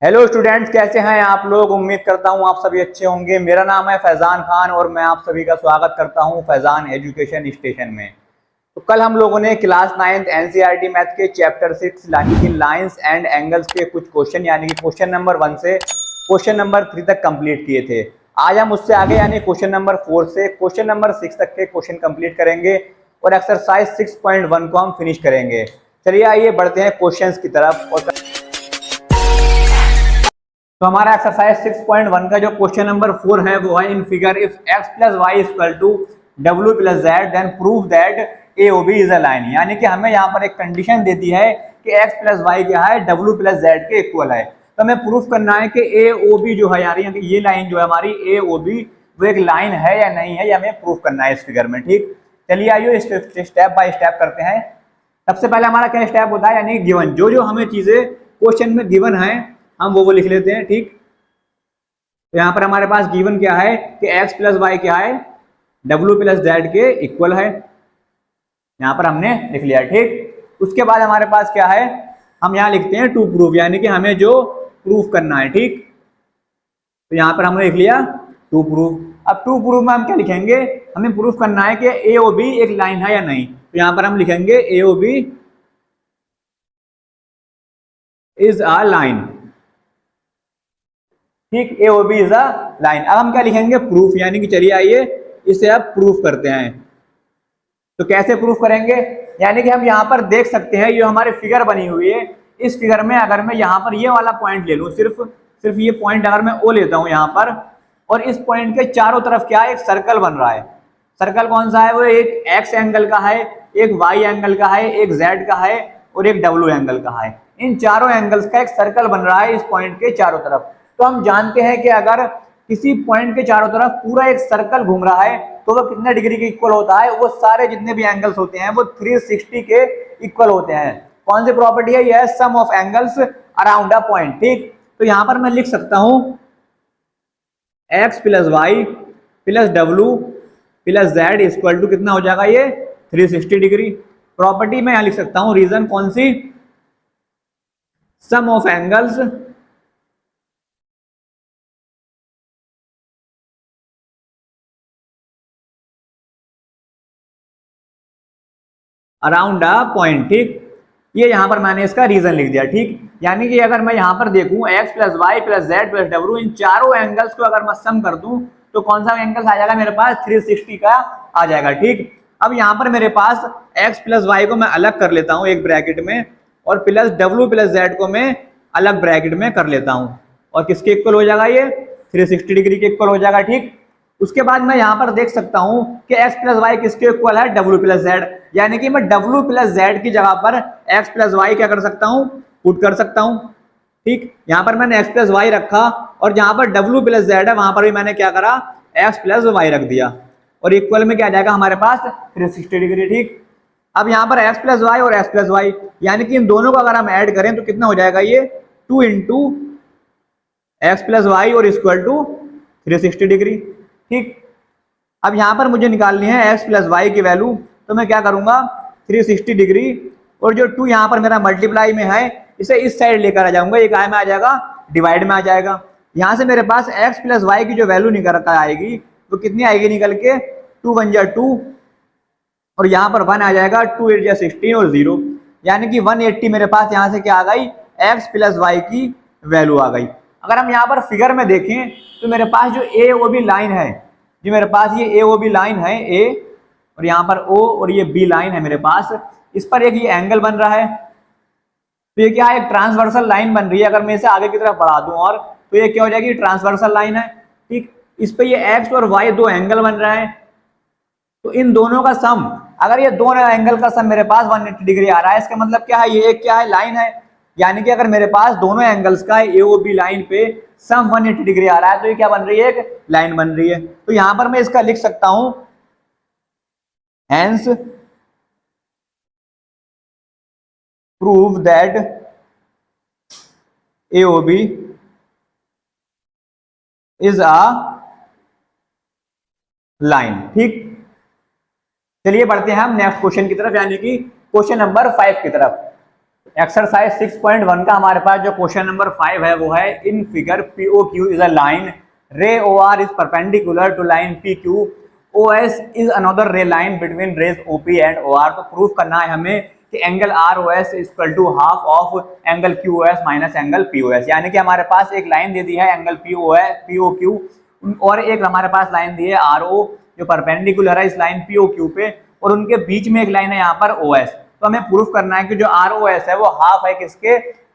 Hello students, कैसे हैं आप लोग। उम्मीद करता हूं आप सभी अच्छे होंगे। मेरा नाम है फैज़ान खान और मैं आप सभी का स्वागत करता हूं फैज़ान एजुकेशन स्टेशन में। तो कल हम लोगों ने क्लास 9th एनसीईआरटी मैथ के चैप्टर 6 यानी कि लाइंस एंड एंगल्स के कुछ क्वेश्चन यानी कि क्वेश्चन नंबर 1 से क्वेश्चन नंबर 3 तक कंप्लीट किए थे। आज हम उससे आगे यानी क्वेश्चन नंबर 4 से क्वेश्चन नंबर 6 तक के क्वेश्चन कंप्लीट करेंगे और एक्सरसाइज 6.1 को हम फिनिश करेंगे। चलिए आइए बढ़ते हैं क्वेश्चन की तरफ। और तो हमारा एक्सरसाइज 6.1 का जो क्वेश्चन नंबर 4 है वो है in figure if x plus Y equal to W plus Z then prove that A O B is a line. यानी कि हमें यहाँ पर एक कंडीशन दे दी है कि x प्लस वाई क्या है, w प्लस जेड के इक्वल है। तो हमें प्रूफ करना है कि ए ओ बी जो है यार ये लाइन जो है हमारी ए ओ बी वो एक लाइन है या नहीं है, ये हमें प्रूफ करना है इस फिगर में। ठीक, चलिए आइए स्टेप बाय स्टेप करते हैं। सबसे पहले हमारा क्या स्टेप होता है, यानी गिवन जो जो हमें चीजें क्वेश्चन में गिवन है हम वो लिख लेते हैं। ठीक, तो यहां पर हमारे पास गिवन क्या है कि x प्लस वाई क्या है, w प्लस जेड के इक्वल है। यहां पर हमने लिख लिया। ठीक, उसके बाद हमारे पास क्या है, हम यहां लिखते हैं टू प्रूफ, यानी कि हमें जो प्रूफ करना है। ठीक, तो यहां पर हमने लिख लिया टू प्रूफ। अब टू प्रूफ में हम क्या लिखेंगे, हमें प्रूफ करना है कि ए ओ बी एक लाइन है या नहीं। तो यहां पर हम लिखेंगे A O B is a line. ठीक, A O B is a line. अब हम क्या लिखेंगे, प्रूफ, यानी कि चलिए आइए इसे अब प्रूफ करते हैं। तो कैसे प्रूफ करेंगे, यानी कि हम यहाँ पर देख सकते हैं ये हमारे फिगर बनी हुई है। इस फिगर में अगर मैं यहाँ पर ये वाला पॉइंट ले लूँ, सिर्फ सिर्फ ये पॉइंट अगर मैं ओ लेता हूँ यहाँ पर, और इस पॉइंट के चारों तरफ क्या है, एक सर्कल बन रहा है। सर्कल कौन सा है, वो एक एक्स एंगल का है, एक वाई एंगल का है, एक जेड का है और एक डब्ल्यू एंगल का है। इन चारों एंगल्स का एक सर्कल बन रहा है इस पॉइंट के चारों तरफ। तो हम जानते हैं कि अगर किसी पॉइंट के चारों तरफ पूरा एक सर्कल घूम रहा है तो वो कितने डिग्री के इक्वल होता है, वो सारे जितने भी एंगल्स होते हैं वो 360 के इक्वल होते हैं। कौन सी प्रॉपर्टी है, यह sum of angles around a point. ठीक, तो यहां पर मैं लिख सकता हूं x प्लस वाई प्लस डब्ल्यू प्लस जेड इक्वल टू कितना हो जाएगा, ये 360 डिग्री। प्रॉपर्टी में यहां लिख सकता हूं, रीजन कौन सी, sum of angles around a point. ठीक, ये यहां पर मैंने इसका रीजन लिख दिया। ठीक, यानी कि अगर मैं यहां पर देखूं x plus y plus z plus डब्ल्यू, इन चारों एंगल्स को अगर मैं सम कर दूं तो कौन सा एंगल्स आ जाएगा मेरे पास, 360 का आ जाएगा। ठीक, अब यहां पर मेरे पास x प्लस वाई को मैं अलग कर लेता हूं एक ब्रैकेट में, और प्लस डब्ल्यू प्लस जेड को मैं अलग ब्रैकेट में कर लेता हूं, और किसके इक्वल हो जाएगा, ये 360 डिग्री के इक्वल हो जाएगा। ठीक, उसके बाद मैं यहां पर देख सकता हूं कि x प्लस वाई किसके इक्वल है, w प्लस जेड, यानी कि मैं w प्लस जेड की जगह पर x प्लस वाई क्या कर सकता हूं, पुट कर सकता हूं। ठीक, यहां पर मैंने x प्लस वाई रखा और जहां पर w प्लस जेड है वहां पर भी मैंने क्या करा, x प्लस वाई रख दिया, और इक्वल में क्या आ जाएगा हमारे पास 360 डिग्री। ठीक, अब यहां पर x प्लस वाई और x प्लस वाई, यानी कि इन दोनों को अगर हम ऐड करें तो कितना हो जाएगा, ये 2 इंटू एक्स प्लस वाई और इक्वल टू 360 डिग्री। ठीक, अब यहां पर मुझे निकालनी है x प्लस वाई की वैल्यू, तो मैं क्या करूंगा, 360 डिग्री और जो 2 यहां पर मेरा मल्टीप्लाई में है इसे इस साइड लेकर आ जाऊंगा, ये काय में आ जाएगा, डिवाइड में आ जाएगा। यहां से मेरे पास x प्लस वाई की जो वैल्यू निकल कर आएगी वो कितनी आएगी निकल के, 2 1 जा 2 और यहाँ पर 1 आ जाएगा, 2 8 जा 16 और 0, यानी कि 180 मेरे पास यहाँ से क्या आ गई, x प्लस वाई की वैल्यू आ गई। अगर हम यहाँ पर फिगर में देखें तो मेरे पास जो ए ओ बी लाइन है, जो मेरे पास ये ए ओ बी लाइन है ए, और यहाँ पर ओ और ये बी लाइन है मेरे पास, इस पर एक ये एंगल बन रहा है। तो ये क्या है, एक ट्रांसवर्सल लाइन बन रही है। अगर मैं इसे आगे की तरफ बढ़ा दूं और तो ये क्या हो जाएगी, ट्रांसवर्सल लाइन है। ठीक, इस पे ये एक्स और वाई दो एंगल बन रहे हैं, तो इन दोनों का सम, अगर ये दोनों एंगल का सम मेरे पास 180 डिग्री आ रहा है, इसका मतलब क्या है, ये एक क्या है, लाइन है। यानी कि अगर मेरे पास दोनों एंगल्स का ए ओ बी लाइन पे सम 180 डिग्री आ रहा है तो ये क्या बन रही है, एक लाइन बन रही है। तो यहां पर मैं इसका लिख सकता हूं, hence prove that A O B is a line. ठीक, चलिए बढ़ते हैं हम नेक्स्ट क्वेश्चन की तरफ, यानी कि क्वेश्चन नंबर 5 की तरफ। एक्सरसाइज 6.1 का हमारे पास जो क्वेश्चन नंबर 5 है वो है in figure POQ is a line, ray OR is perpendicular to line PQ, OS is another ray line between rays OP and OR। तो प्रूफ करना है हमें कि angle ROS equal to half of angle QOS minus angle POS। यानी कि हमारे पास एक line दे दी है एंगल POQ और एक हमारे पास लाइन दी है RO जो परपेंडिकुलर है इस लाइन POQ पे, और उनके बीच में एक लाइन है यहाँ पर OS। तो हमें प्रूफ करना है कि जो ROS है वो हाफ है किसके,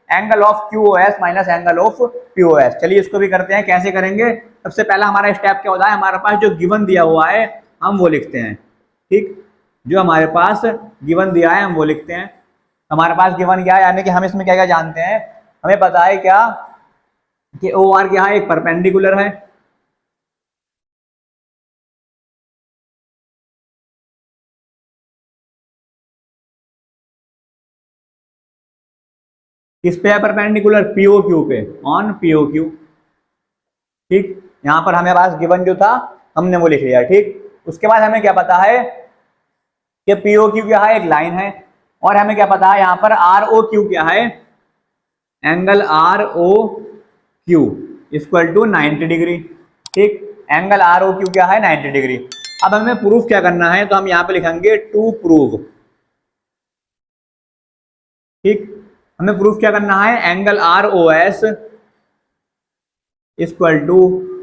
angle of QOS minus angle of POS। चलिए इसको भी करते हैं। कैसे करेंगे? सबसे पहला हमारा स्टेप क्या होता है, हमारे पास जो गिवन दिया हुआ है हम वो लिखते हैं। ठीक, जो हमारे पास गिवन दिया है हम वो लिखते हैं। हमारे पास गिवन क्या है, यानी कि हम इसमें क्या क्या जानते हैं, हमें पता है क्या कि OR क्या है, एक परपेंडिकुलर है, किस पे है परपेंडिकुलर, POQ पे, ऑन POQ। ठीक, यहां पर हमें पास गिवन जो था हमने वो लिख लिया। ठीक, उसके बाद हमें क्या पता है कि POQ क्या है, एक लाइन है, और हमें क्या पता है यहाँ पर ROQ क्या है, angle ROQ equal to 90 degree. ठीक, एंगल ROQ क्या है, 90 डिग्री। अब हमें प्रूफ क्या करना है, तो हम यहाँ पे लिखेंगे टू प्रूव। ठीक, हमें प्रूफ क्या करना है, angle ROS equal to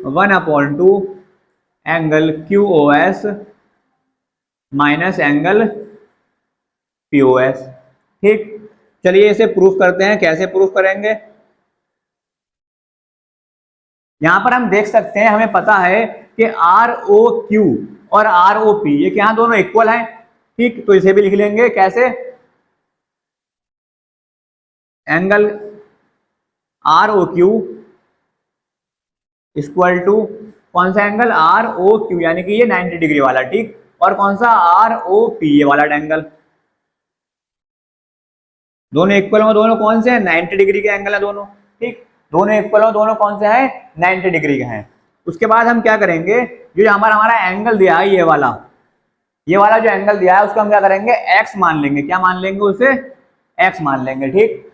1/2 angle QOS minus angle POS। ठीक, चलिए इसे प्रूफ करते हैं। कैसे प्रूफ करेंगे, यहां पर हम देख सकते हैं, हमें पता है कि ROQ और ROP ये क्या दोनों इक्वल हैं। ठीक, तो इसे भी लिख लेंगे। कैसे, एंगल ROQ इक्वल टू कौन सा एंगल, ROQ यानी कि ये 90 डिग्री वाला। ठीक, और कौन सा, ROP ये वाला एंगल। दोनों इक्वल हो, दोनों कौन से हैं, 90 डिग्री के एंगल है दोनों। ठीक, दोनों इक्वल हो, दोनों कौन से हैं, 90 डिग्री के हैं। उसके बाद हम क्या करेंगे, जो हमारा हमारा एंगल दिया है ये वाला जो एंगल दिया है उसको हम क्या करेंगे, एक्स मान लेंगे। क्या मान लेंगे उसे, एक्स मान लेंगे। ठीक,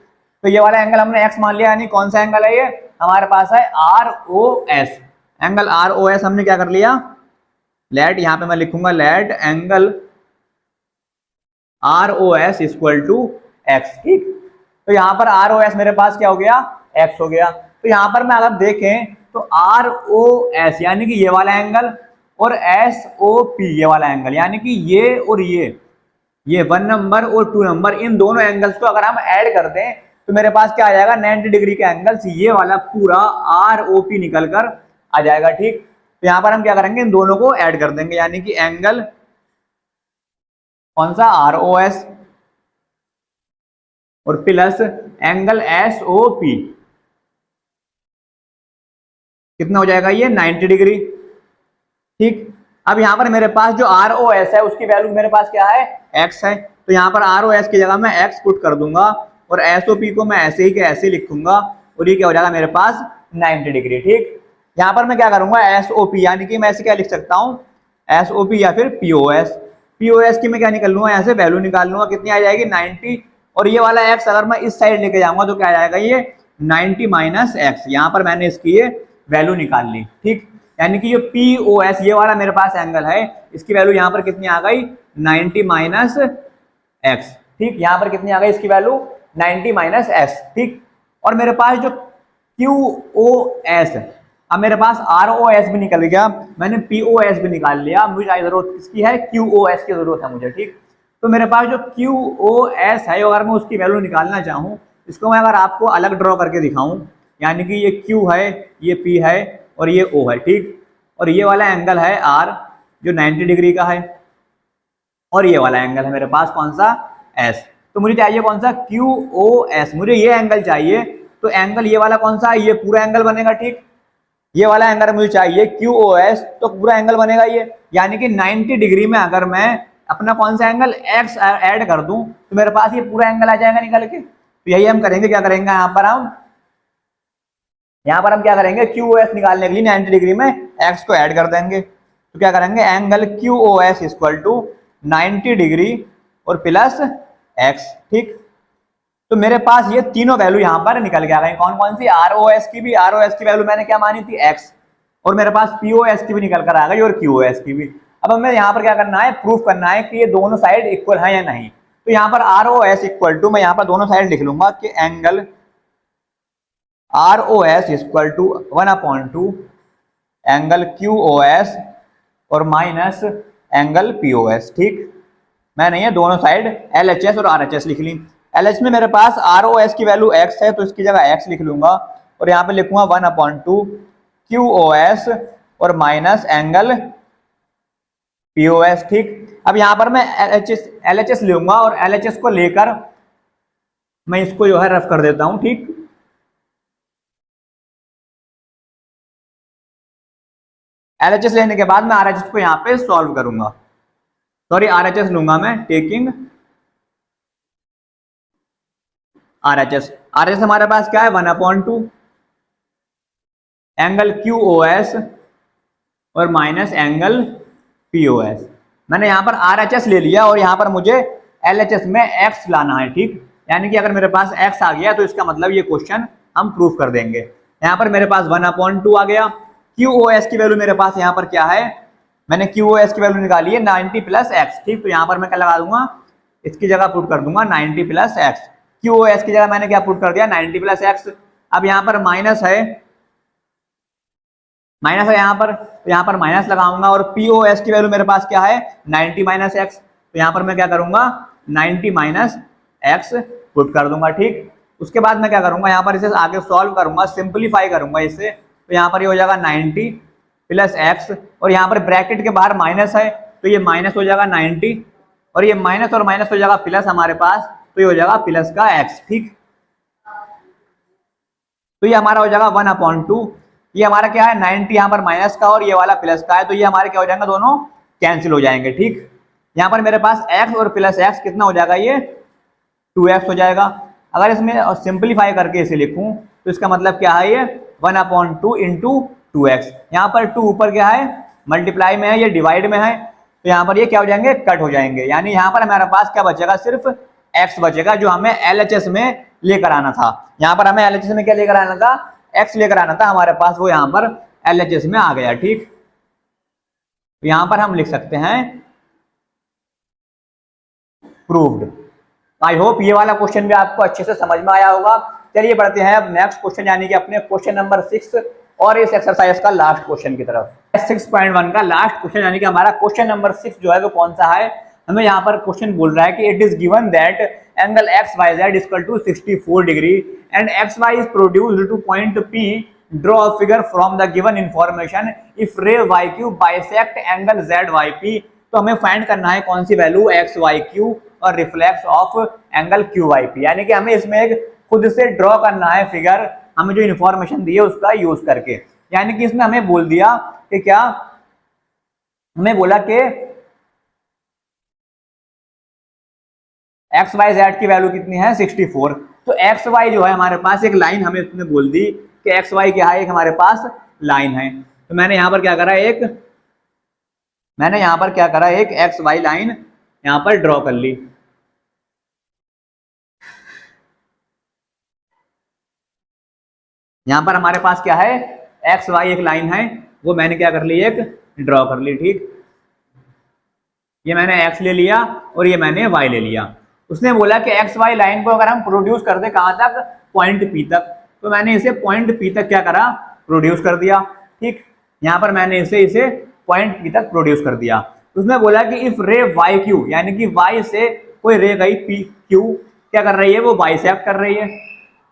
तो ये वाला एंगल हमने एक्स मान लिया, यानी कौन सा एंगल है ये, हमारे पास है ROS। एंगल ROS हमने क्या कर लिया, लेट, यहां पे मैं लिखूंगा let angle ROS equal to X. ठीक, तो यहां पर ROS मेरे पास क्या हो गया, एक्स हो गया। तो यहां पर मैं अगर देखें तो ROS यानी कि ये वाला एंगल और SOP ये वाला एंगल, यानी कि ये और ये 1 नंबर और 2 नंबर, इन दोनों एंगल्स को अगर हम ऐड कर दें तो मेरे पास क्या आ जाएगा, 90 डिग्री के एंगल्स, ये वाला पूरा ROP निकल कर आ जाएगा। ठीक, तो यहां पर हम क्या करेंगे, इन दोनों को ऐड कर देंगे, यानी कि एंगल कौन सा, ROS और प्लस एंगल SOP, कितना हो जाएगा ये, 90 डिग्री। ठीक, अब यहां पर मेरे पास जो ROS है उसकी वैल्यू मेरे पास क्या है, x है। तो यहां पर ROS की जगह मैं x पुट कर दूंगा और SOP को मैं ऐसे ही के ऐसे लिखूंगा, और ये क्या हो जाएगा मेरे पास, 90 डिग्री। ठीक, यहां पर मैं क्या करूंगा, SOP यानी कि मैं ऐसे क्या लिख सकता हूं, SOP या फिर POS की मैं क्या निकाल लूंगा, यहाँ से वैल्यू निकाल लूंगा, कितनी आ जाएगी, 90। और ये वाला x अगर मैं इस साइड लेके जाऊंगा तो क्या आ जाएगा, ये 90 माइनस एक्स। यहां पर मैंने इसकी ये वैल्यू निकाल ली। ठीक, यानी कि ये POS ये वाला मेरे पास एंगल है, इसकी वैल्यू यहां पर कितनी आ गई, 90 माइनस एक्स। ठीक, यहां पर कितनी आ गई इसकी वैल्यू, 90 माइनस एक्स। ठीक, और मेरे पास जो QOS, अब मेरे पास ROS भी निकल गया, मैंने POS भी निकाल लिया, मुझे जरूरत किसकी है, QOS की जरूरत है मुझे। ठीक, तो मेरे पास जो QOS है, अगर मैं उसकी वैल्यू निकालना चाहूँ, इसको मैं अगर आपको अलग ड्रॉ करके दिखाऊं, यानी कि ये Q है, ये P है और ये O है। ठीक, और ये वाला एंगल है R जो 90 डिग्री का है, और ये वाला एंगल है मेरे पास कौन सा, S। तो मुझे चाहिए कौन सा, QOS, मुझे ये एंगल चाहिए। तो एंगल ये वाला कौन सा है, ये पूरा एंगल बनेगा। ठीक, ये वाला एंगल मुझे चाहिए QOS, तो पूरा एंगल बनेगा ये, यानी कि 90 डिग्री में अगर मैं अपना कौन सा एंगल x ऐड कर दूं तो मेरे पास ये पूरा एंगल आ जाएगा निकल के। तो यही हम करेंगे, क्या करेंगे यहाँ पर हम क्या करेंगे, QOS निकालने के लिए 90 डिग्री में x को ऐड कर देंगे। तो क्या करेंगे, angle QOS equal to 90 degree और प्लस x। ठीक, तो मेरे पास ये तीनों वैल्यू यहाँ पर निकल के आ गई। कौन कौन सी? ROS की भी, ROS की वैल्यू मैंने क्या मानी थी? x, और मेरे पास POS की भी निकल कर आ गई और QoS की भी। अब हमें यहाँ पर क्या करना है? प्रूफ करना है कि ये दोनों साइड इक्वल है या नहीं। तो यहाँ पर ROS इक्वल टू, मैं यहाँ पर दोनों साइड लिख लूंगा कि angle ROS equal to 1/2 angle QoS और माइनस एंगल POS। ठीक, मैंने ये दोनों साइड LHS और RHS लिख ली। LH में मेरे पास ROS की वैल्यू x है, तो इसकी जगह x लिख लूंगा और यहाँ पे लिखूंगा 1/2 QoS और माइनस एंगल POS। ठीक, अब यहाँ पर मैं LHS लूंगा और LHS को लेकर मैं इसको जो है रफ कर देता हूं। ठीक, LHS लेने के बाद मैं RHS को यहाँ पे सॉल्व करूंगा। सॉरी, RHS लूंगा मैं, टेकिंग RHS। RHS हमारे पास क्या है? 1/2 एंगल QoS और माइनस एंगल POS। मैंने यहाँ पर RHS ले लिया और यहाँ पर मुझे LHS में x लाना है। ठीक, यानी कि अगर मेरे पास x आ गया तो इसका मतलब ये क्वेश्चन हम प्रूफ कर देंगे। यहाँ पर मेरे पास 1/2 आ गया। QoS की वैल्यू मेरे पास यहाँ पर क्या है? मैंने QoS की वैल्यू निकाली है 90 प्लस x। ठीक, तो यहाँ पर मैं क्या लगा दूंगा? इसकी जगह पुट कर दूंगा 90 प्लस x। QoS की जगह मैंने क्या पुट कर दिया? 90 प्लस x। अब यहाँ पर माइनस है, माइनस है यहाँ पर, तो यहाँ पर माइनस लगाऊंगा और POS की वैल्यू मेरे पास क्या है? 90 माइनस एक्स। तो यहाँ पर मैं क्या करूंगा? 90 माइनस एक्स पुट कर दूंगा। ठीक, उसके बाद मैं क्या करूंगा? यहाँ पर इसे आगे सॉल्व करूंगा, सिंपलीफाई करूंगा इसे। तो यहाँ पर ये हो जाएगा 90 प्लस एक्स और यहाँ पर ब्रैकेट के बाहर माइनस है तो ये माइनस हो जाएगा 90 और ये माइनस और माइनस हो जाएगा प्लस हमारे पास, तो ये हो जाएगा प्लस का एक्स। ठीक, तो ये हमारा हो जाएगा 1/2। ये हमारा क्या है? 90 यहाँ पर माइनस का और ये वाला प्लस का है, तो ये हमारे क्या हो जाएंगे? दोनों कैंसिल हो जाएंगे। ठीक, यहाँ पर मेरे पास x और प्लस एक्स कितना हो जाएगा? ये 2x हो जाएगा। अगर इसमें सिंपलीफाई करके इसे लिखूं तो इसका मतलब क्या है? ये 1/2 इंटू 2x। यहाँ पर 2 ऊपर क्या है? मल्टीप्लाई में है, ये डिवाइड में है, तो यहाँ पर ये क्या हो जाएंगे? कट हो जाएंगे। यानी यहाँ पर हमारे पास क्या बचेगा? सिर्फ x बचेगा, जो हमें LHS में लेकर आना था। यहाँ पर हमें LHS में क्या लेकर आना था? x लेकर आना था हमारे पास, वो यहाँ पर LHS में आ गया। ठीक, तो यहाँ पर हम लिख सकते हैं प्रूव्ड। आई होप ये वाला क्वेश्चन भी आपको अच्छे से समझ में आया होगा। चलिए बढ़ते हैं अब नेक्स्ट क्वेश्चन, यानी कि अपने क्वेश्चन नंबर 6 और इस एक्सरसाइज का लास्ट क्वेश्चन की तरफ। 6.1 का लास्ट क्वेश्चन, यानी कि हमारा क्वेश्चन नंबर 6 जो है वो कौन सा है? हमें यहाँ पर क्वेश्चन बोल रहा है कि it is given that angle XYZ equal to 64 degree and XY is produced to point P। Draw a figure from the given information if ray YQ bisect angle ZYP। तो हमें फाइंड करना है कौन सी वैल्यू XYQ और reflex of angle QYP, यानी कि हमें इसमें एक खुद से ड्रॉ करना है फिगर, हमें जो इंफॉर्मेशन दी है उसका यूज करके। यानी कि इसमें हमें बोल दिया कि क्या, हमें बोला कि XYZ की वैल्यू कितनी है? 64। तो XY जो है हमारे पास एक लाइन हमें उसने बोल दी कि XY क्या है? एक हमारे पास लाइन है। तो मैंने यहाँ पर क्या करा? मैंने यहाँ पर क्या करा? एक XY लाइन यहाँ पर ड्रॉ कर ली। यहाँ पर हमारे पास क्या है? XY एक लाइन है, वो मैंने क्या कर ली? एक ड्रॉ कर ली। ठीक, ये मैंने x ले लिया और ये मैंने y ले लिया। उसने बोला कि XY लाइन को अगर हम प्रोड्यूस कर दे कहाँ तक? पॉइंट P तक। तो मैंने इसे पॉइंट P तक क्या करा? प्रोड्यूस कर दिया। ठीक, यहाँ पर मैंने इसे पॉइंट P तक प्रोड्यूस कर दिया। उसने बोला कि इफ रे YQ, यानी कि y से कोई रे गई PQ, क्या कर रही है? वो बाइसेक्ट कर रही है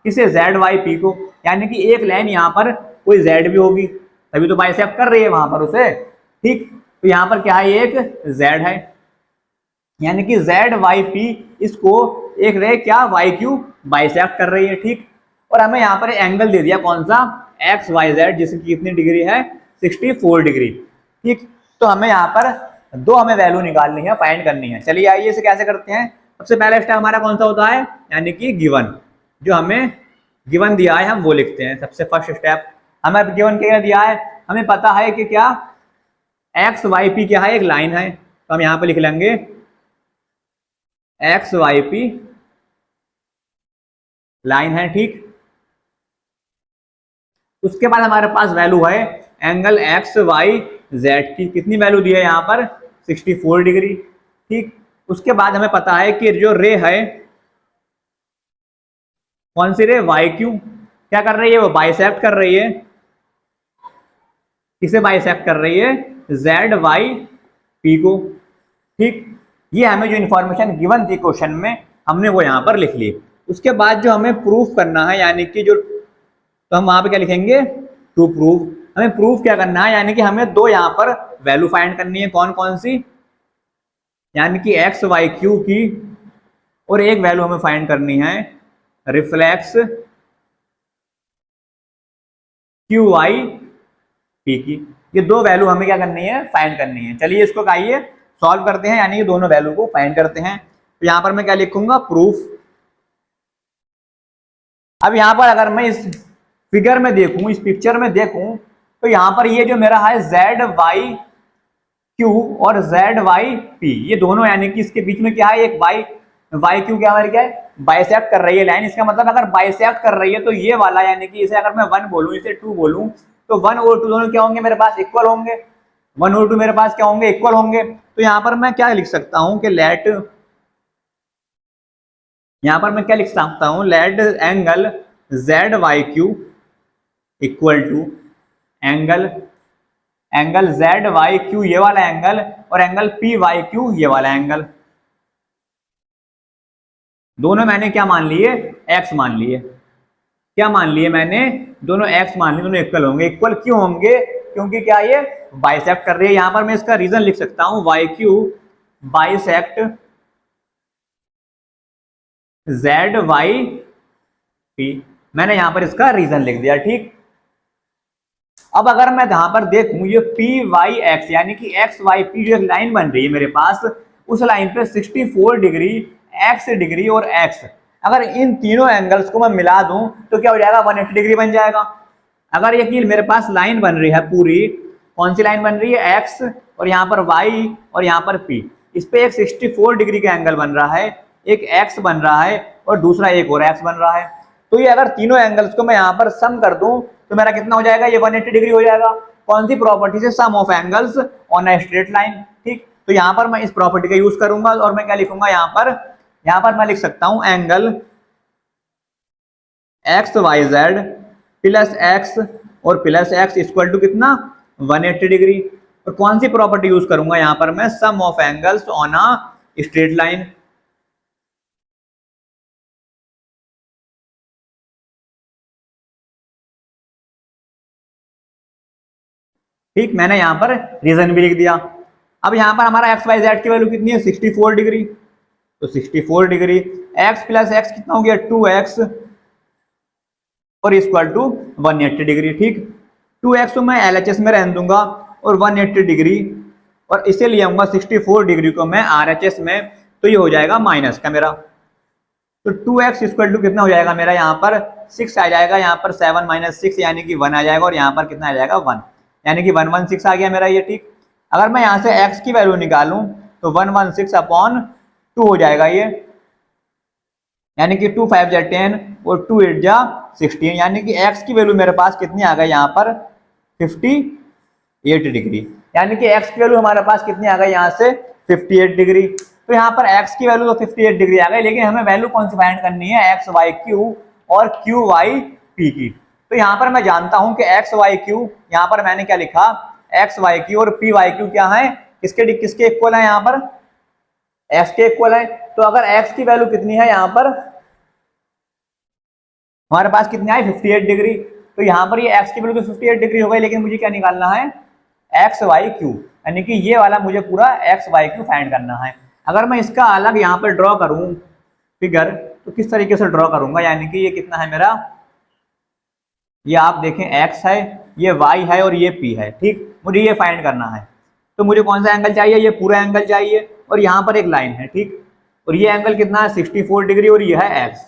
किसे? ZYP को। यानी कि एक लाइन यहाँ पर कोई Z भी होगी, तभी तो बाइसेक्ट कर रही है वहां पर उसे। ठीक, तो यहाँ पर क्या है? एक Z है, यानी कि ZYP इसको एक रे क्या YQ बाइसेक्ट कर रही है। ठीक, और हमें यहाँ पर एंगल दे दिया कौन सा? XYZ, जिसकी कितनी डिग्री है? 64 डिग्री। ठीक, तो हमें यहाँ पर दो हमें वैल्यू निकालनी है, फाइंड करनी है। चलिए आइए इसे कैसे करते हैं। सबसे पहला स्टेप हमारा कौन सा होता है? यानी कि गिवन, जो हमें गिवन दिया है हम वो लिखते हैं। सबसे फर्स्ट स्टेप हमें गिवन क्या दिया है? हमें पता है कि क्या XYP क्या है? एक लाइन है, तो हम यहाँ पे लिख लेंगे XYP लाइन है, ठीक। उसके बाद हमारे पास वैल्यू है एंगल एक्स वाई जेड की, कितनी वैल्यू दी है यहाँ पर 64 डिग्री, ठीक। उसके बाद हमें पता है कि जो रे है, कौन सी रे, वाई क्यू, क्या कर रही है, वो बाइसेक्ट कर रही है, किसे बाइसेक्ट कर रही है, जेड वाई पी को, ठीक। ये हमें जो इंफॉर्मेशन गिवन थी क्वेश्चन में, हमने वो यहाँ पर लिख ली। उसके बाद जो हमें प्रूफ करना है, यानी कि जो, तो हम वहां पे क्या लिखेंगे, टू प्रूव। हमें प्रूफ क्या करना है, यानी कि हमें दो यहाँ पर वैल्यू फाइंड करनी है, कौन कौन सी, यानी कि एक्स वाई क्यू की, और एक वैल्यू हमें फाइंड करनी है रिफ्लेक्स क्यू वाई पी की। ये दो वैल्यू हमें क्या करनी है, फाइंड करनी है। चलिए इसको आइए सॉल्व करते हैं, यानी कि दोनों वैल्यू को फाइंड करते हैं। तो यहां पर मैं क्या लिखूंगा, प्रूफ। अब यहां पर अगर मैं इस फिगर में देखूं, इस पिक्चर में देखूं, तो यहां पर ये जो मेरा है जेड वाई क्यू और जेड वाई पी, ये दोनों यानी कि इसके बीच में क्या है, एक वाई वाई क्यू क्या हमारी क्या है, बाइसेक्ट कर रही है लाइन। इसका मतलब अगर बाइसेक्ट कर रही है तो ये वाला, यानी कि इसे अगर मैं 1 बोलूं, इसे 2 बोलूं, तो 1 और 2 दोनों क्या होंगे मेरे पास, इक्वल होंगे। 1 और 2 मेरे पास क्या होंगे, इक्वल होंगे। तो यहां पर मैं क्या लिख सकता हूं कि लेट, यहां पर मैं क्या लिख सकता हूं, let angle Z Y Q equal to angle, angle Z Y Q ये वाला एंगल, और एंगल पी वाई क्यू ये वाला एंगल। दोनों मैंने क्या मान लिए, एक्स मान लिए। क्या मान लिए मैंने, दोनों एक्स मान लिए, दोनों इक्वल होंगे। इक्वल क्यों होंगे, क्योंकि क्या ये बाइसेक्ट कर रही है। यहां पर मैं इसका रीजन लिख सकता हूं, Y Q bisect Z Y P. मैंने यहां पर इसका रीजन लिख दिया, ठीक। अब अगर मैं यहां पर देखूं, ये पी वाई एक्स, यानी कि एक्स वाई पी जो एक लाइन बन रही है मेरे पास, उस लाइन पे 64 डिग्री, एक्स डिग्री और एक्स, अगर इन तीनों एंगल्स को मैं मिला दूं तो क्या हो जाएगा, 180 डिग्री बन जाएगा। अगर ये मेरे पास लाइन बन रही है पूरी, कौन सी लाइन बन रही है, एक्स, और यहाँ पर वाई और यहाँ पर पी, इस पे एक 64 डिग्री का एंगल बन रहा है, एक एक्स बन रहा है और दूसरा एक और एक्स बन रहा है। तो ये अगर तीनों एंगल्स को मैं यहाँ पर सम कर दूं तो मेरा कितना हो जाएगा, ये 180 डिग्री हो जाएगा। कौन सी प्रॉपर्टी से, sum of angles on a straight line, ठीक। तो यहाँ पर मैं इस प्रॉपर्टी का यूज करूंगा और मैं क्या लिखूंगा यहाँ पर मैं लिख सकता हूं angle X Y Z plus X और प्लस एक्स इक्वल टू कितना, 180 डिग्री। और कौन सी प्रॉपर्टी यूज करूंगा यहाँ पर मैं, sum of angles on a straight line. ठीक, मैंने यहाँ पर रीजन भी लिख दिया। अब यहाँ पर हमारा एक्स वाई जेड की वैल्यू कितनी है, 64 डिग्री। तो 64 डिग्री, एक्स प्लस एक्स कितना हो गया, 2x और इक्वल टू 180 डिग्री, ठीक। 2x को मैं LHS में रहने दूंगा और 180 डिग्री, और इसे ले आऊंगा 64 डिग्री को मैं RHS में, तो ये हो जाएगा माइनस का मेरा। तो 2x इक्वल टू कितना हो जाएगा मेरा, यहाँ पर 6 आ जाएगा, यहाँ पर 7 माइनस 6 यानी कि 1 आ जाएगा, और यहाँ पर कितना आ जाएगा, 1, यानी कि 116 आ गया मेरा ये, ठीक। अगर मैं यहाँ से x की वैल्यू निकालूं तो 116 अपॉन 2 हो जाएगा ये, यानी कि 2 5 जा 10 और 2 8 जा 16, यानी कि x की वैल्यू मेरे पास कितनी आ गई यहाँ पर 58 डिग्री, यानी कि x की वैल्यू हमारे पास कितनी आ गई यहाँ से 58 डिग्री। तो यहाँ पर x की वैल्यू तो 58 डिग्री आ गई, लेकिन हमें वैल्यू कौन सी फाइंड करनी है, एक्स वाई क्यू और क्यू वाई पी की। तो यहाँ पर मैं जानता हूं कि एक्स वाई क्यू, यहाँ पर मैंने क्या लिखा, एक्स वाई क्यू और पी वाई क्यू क्या है, किसके इक्वल है, यहाँ पर एक्स के इक्वल है। तो अगर एक्स की वैल्यू कितनी है, यहाँ पर हमारे पास कितनी आई 58 डिग्री, तो यहाँ पर ये एक्स की वैल्यू तो 58 डिग्री हो गई, लेकिन मुझे क्या निकालना है, एक्स वाई क्यू, यानी कि ये वाला मुझे पूरा एक्स वाई क्यू फाइंड करना है। अगर मैं इसका अलग यहाँ पर ड्रॉ करूं फिगर, तो किस तरीके से ड्रॉ करूंगा, यानी कि ये कितना है मेरा, ये आप देखें x है, ये y है और ये p है, ठीक। मुझे ये फाइंड करना है, तो मुझे कौन सा एंगल चाहिए, ये पूरा एंगल चाहिए, और यहाँ पर एक लाइन है, ठीक। और ये एंगल कितना है 64 डिग्री, और ये है x।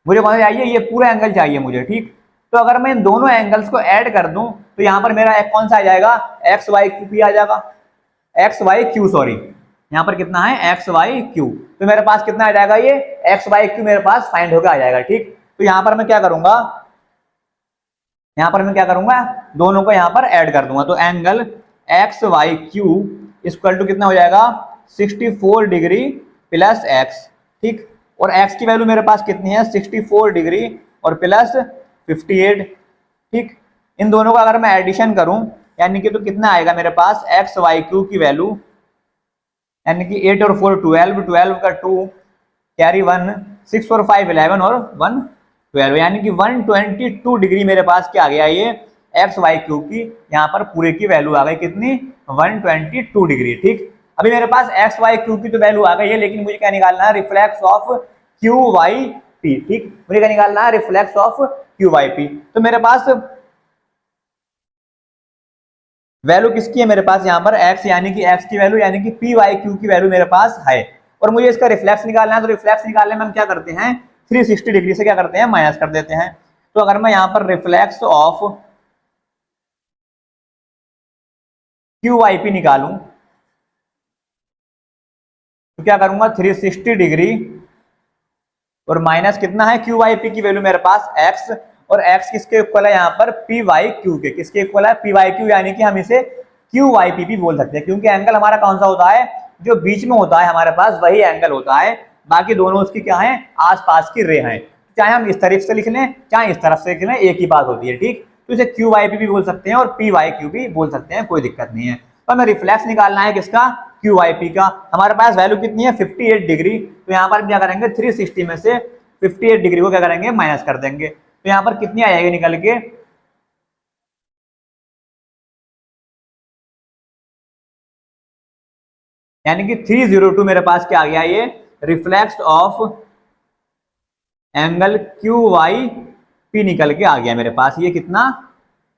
मुझे कौन सा चाहिए, ये पूरा एंगल चाहिए मुझे, ठीक। तो अगर मैं इन दोनों एंगल्स को ऐड कर दूं तो यहाँ पर मेरा कौन सा आ जाएगा, एक्स वाई क्यू पी आ जाएगा, एक्स वाई क्यू, सॉरी, यहाँ पर कितना है एक्स वाई क्यू। तो मेरे पास कितना आ जाएगा, ये एक्स वाई क्यू मेरे पास फाइंड होकर आ जाएगा, ठीक। तो यहाँ पर मैं क्या करूंगा, दोनों को यहाँ पर ऐड कर दूंगा। तो angle X Y Q equal to कितना हो जाएगा 64 डिग्री प्लस एक्स, ठीक। और एक्स की वैल्यू मेरे पास कितनी है 64 डिग्री और प्लस 58, ठीक। इन दोनों का अगर मैं एडिशन करूं यानी कि तो कितना आएगा मेरे पास एक्स वाई क्यू की वैल्यू, यानी कि 8 और 4 12, 12 का 2 कैरी 1, 6 और 5 11 और 1 12, यानी कि 122 डिग्री मेरे पास क्या आ गया ये एक्स वाई क्यू की यहाँ पर पूरे की वैल्यू आ गई कितनी 122 डिग्री, ठीक। अभी मेरे पास एक्स वाई क्यू की तो वैल्यू आ गई है, लेकिन मुझे क्या निकालना है reflex of Q Y P, ठीक। मुझे क्या निकालना है reflex of Q Y P. तो मेरे पास वैल्यू किसकी है मेरे पास यहाँ पर x, यानी कि x की वैल्यू यानी कि पी वाई क्यू की वैल्यू मेरे पास है, और मुझे इसका रिफ्लेक्स निकालना है। तो रिफ्लेक्स निकालने में हम क्या करते हैं 360 डिग्री से क्या करते हैं माइनस कर देते हैं। तो अगर मैं यहाँ पर reflex of Q Y P निकालूं तो क्या करूंगा 360 डिग्री और माइनस कितना है क्यू वाई पी की वैल्यू मेरे पास x, और x किसके इक्वल है यहाँ पर पी वाई क्यू के, किसके इक्वल है पी वाई क्यू, यानी कि हम इसे क्यू वाई पी भी बोल सकते हैं, क्योंकि एंगल हमारा कौन सा होता है जो बीच में होता है हमारे पास वही एंगल होता है, बाकी दोनों उसकी क्या है आसपास की रे हैं। चाहे हम इस तरफ से लिख लें चाहे इस तरफ से लिख लें एक ही बात होती है, ठीक। तो इसे क्यू वाई पी भी बोल सकते हैं और पी वाई क्यू भी बोल सकते हैं, कोई दिक्कत नहीं है। तो हमें रिफ्लेक्स निकालना है किसका क्यू वाई पी का। हमारे पास वैल्यू कितनी है 58 डिग्री, तो यहाँ पर क्या करेंगे 360 में से 58 डिग्री को क्या करेंगे माइनस कर देंगे। तो यहाँ पर कितनी आ जाएगी निकल के यानी कि 302 मेरे पास क्या आ गया ये reflex of angle Q Y P निकल के आ गया मेरे पास ये कितना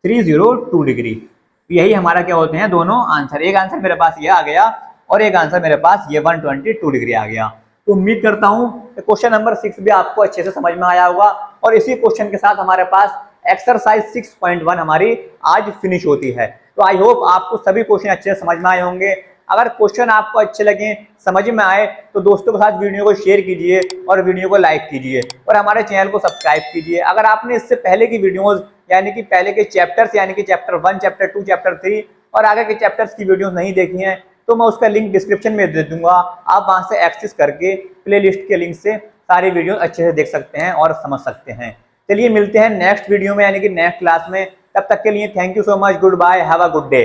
302 डिग्री। यही हमारा क्या होते हैं दोनों आंसर, एक आंसर मेरे पास ये आ गया और एक आंसर मेरे पास ये 122 डिग्री आ गया। तो उम्मीद करता हूं क्वेश्चन नंबर 6 भी आपको अच्छे से समझ में आया होगा, और इसी क्वेश्चन के साथ हमारे पास एक्सरसाइज 6.1 हमारी आज फिनिश होती है। तो आई होप आपको सभी क्वेश्चन अच्छे से समझ में आए होंगे। अगर क्वेश्चन आपको अच्छे लगे समझ में आए तो दोस्तों के साथ वीडियो को शेयर कीजिए और वीडियो को लाइक कीजिए और हमारे चैनल को सब्सक्राइब कीजिए। अगर आपने इससे पहले की वीडियोस यानी कि पहले के चैप्टर्स यानी कि चैप्टर 1, चैप्टर 2, चैप्टर 3 और आगे के चैप्टर्स की वीडियोस नहीं देखी हैं तो मैं उसका लिंक डिस्क्रिप्शन में दे दूंगा, आप वहां से एक्सेस करके प्लेलिस्ट के लिंक से सारी वीडियो अच्छे से देख सकते हैं और समझ सकते हैं। चलिए मिलते हैं नेक्स्ट वीडियो में यानी कि नेक्स्ट क्लास में, तब तक के लिए thank you so much, goodbye, have a good day.